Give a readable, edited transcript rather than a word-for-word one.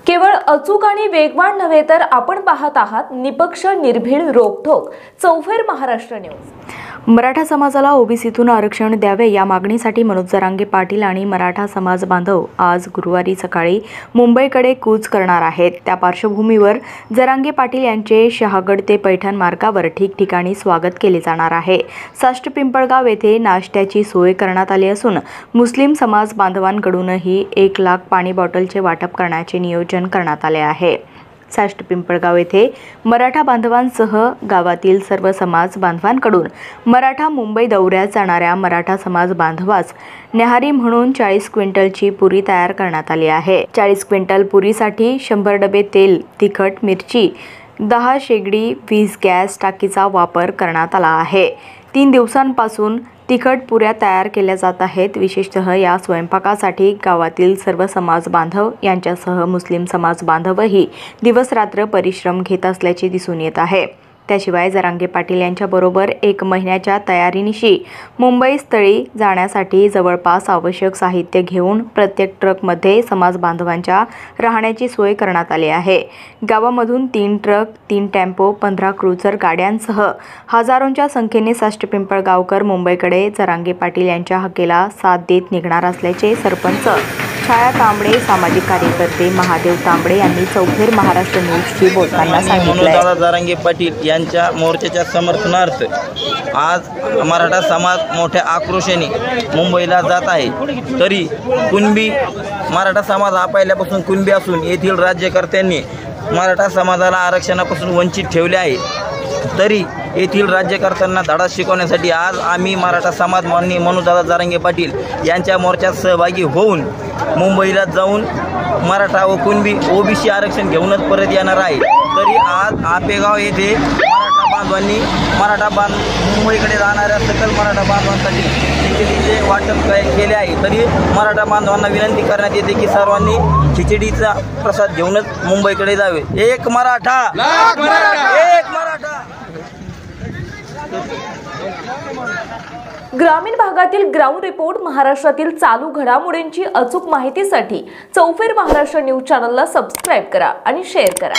केवळ अचूक आणि वेगवान नव्हे तर आपण पाहत आहात निपक्ष निर्भीड रोखोक चौफेर महाराष्ट्र न्यूज। मराठा समाजाला ओबीसीतून आरक्षण द्यावे या मागणीसाठी मनोज जरांगे पाटील आणि मराठा समाज बांधव आज गुरुवारी सकाळी मुंबईकडे कूच करणार आहेत। त्या पार्श्वभूमीवर जरांगे पाटील यांचे शहागड ते पैठण मार्गावर ठिकठिकाणी स्वागत केले जाणार आहे। साष्ट पिंपळगाव येथे नाश्त्याची सोय करण्यात आली असून मुस्लिम समाज बांधवांकडूनही 1 लाख पाणी बॉटलचे वाटप करण्याचे नियोजन करण्यात आले आहे। साष्ट पिंपळगाव येथे मराठा बांधवांसह गावातील सर्व समाज बांधवांकडून मराठा मुंबई दौऱ्यात जाणाऱ्या मराठा समाज बांधवास न्याहारी म्हणून 40 क्विंटलची पुरी तयार करण्यात आली आहे। 40 क्विंटल पुरीसाठी 100 डबे तेल, तिखट, मिरची, 10 शेगडी वीज गॅस टाकीचा वापर करण्यात आला आहे। 3 दिवसांपासून तिखट पुऱ्या तयार केल्या जात आहेत। विशेषतः या स्वयंपाकासाठी गावातील सर्व समाज बांधव यांच्यासह मुस्लिम समाज बांधवही दिवस रात्र परिश्रम घेत असल्याचे दिसून येत आहे। त्याशिवाय जरांगे पाटील यांच्याबरोबर 1 महिन्याच्या तयारीनिशी मुंबई स्थळी जाण्यासाठी जवळपास आवश्यक साहित्य घेऊन प्रत्येक ट्रकमध्ये समाज बांधवांच्या राहण्याची सोय करण्यात आली आहे। गावामधून 3 ट्रक, 3 टेम्पो, 15 क्रुझर गाड्यांसह हजारोंच्या संख्येने साष्ट पिंपळगावकर मुंबईकडे जरांगे पाटील यांच्या हकेला साथ देत निघणार असल्याचे सरपंच छाया तांबडे, सामाजिक कार्यकर्ते महादेव तांबडे यांनी चौफेर महाराष्ट्र न्यूजशी बोलताना सांगितले। जरांगे पाटील यांच्या मोर्चाच्या समर्थनार्थ आज मराठा समाज मोठ्या आक्रोशाने मुंबईला जात आहे। तरी कुणबी मराठा समाज हा पहिल्यापासून कुणबी असून येथील राज्यकर्त्यांनी मराठा समाजाला आरक्षणापासून वंचित ठेवले आहे। तरी येथील राज्यकर्त्यांना धडा शिकवण्यासाठी आज आम्ही मराठा समाज माननीय मनोजदादा जरांगे पाटील यांच्या मोर्चात सहभागी होऊन मुंबईला जाऊन मराठा व कुणबी ओबीसी आरक्षण घेऊनच परत येणार आहे। तरी आज आपेगाव येथे मराठा मुंबईकडे जाणाऱ्या सकल मराठा बांधवांसाठी खिचडीचे वाटप केले आहे। तरी मराठा बांधवांना विनंती करण्यात येते की सर्वांनी खिचडीचा प्रसाद घेऊनच मुंबईकडे जावे। एक मराठा, एक मराठा। ग्रामीण भागातील ग्राउंड रिपोर्ट, महाराष्ट्रातील चालू घडामोडींची अचूक माहितीसाठी चौफेर महाराष्ट्र न्यूज चॅनलला सबस्क्राइब करा आणि शेअर करा।